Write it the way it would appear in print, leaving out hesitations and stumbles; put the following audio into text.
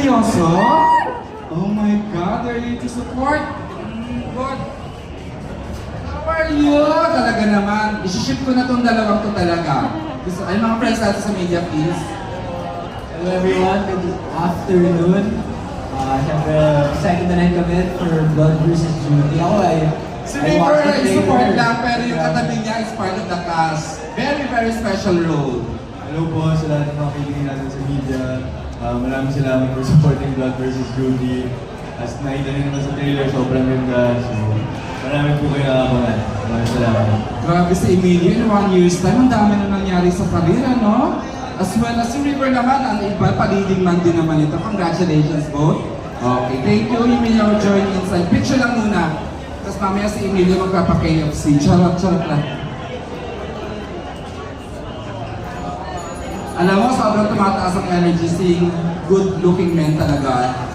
Seryoso? Oh my God, they're here to support. God. How are you? Talaga naman. Isiship ko na tong dalawang to talaga. Gusto, ay mga friends natin sa media, please. Hello everyone, good afternoon. Siyempre, excited na rin kami for Blood vs. Judy. Ako ay... Si River ay support lang, pero yung katabi niya is part of the cast. Very, very special role. Hello po sa lahat ng mga kaibigan natin sa media. Maraming salamat for supporting Blood vs. Judy. As nakita niyo naman sa trailer, sobrang ganda. So, marami po kayo nakakangan. Maraming salamat. Grabe si Emilio in 1 year's time. Ang dami na nangyari sa karera, no? As well as si River naman, ang iba, paliding man din naman ito. Congratulations both. Okay, thank you Emilio for joining inside. Picture lang muna. Tapos mamaya si Emilio magpapa-KFC. Charot lang. Alam mo, sobrang tumataas ang energy seeing good-looking men talaga.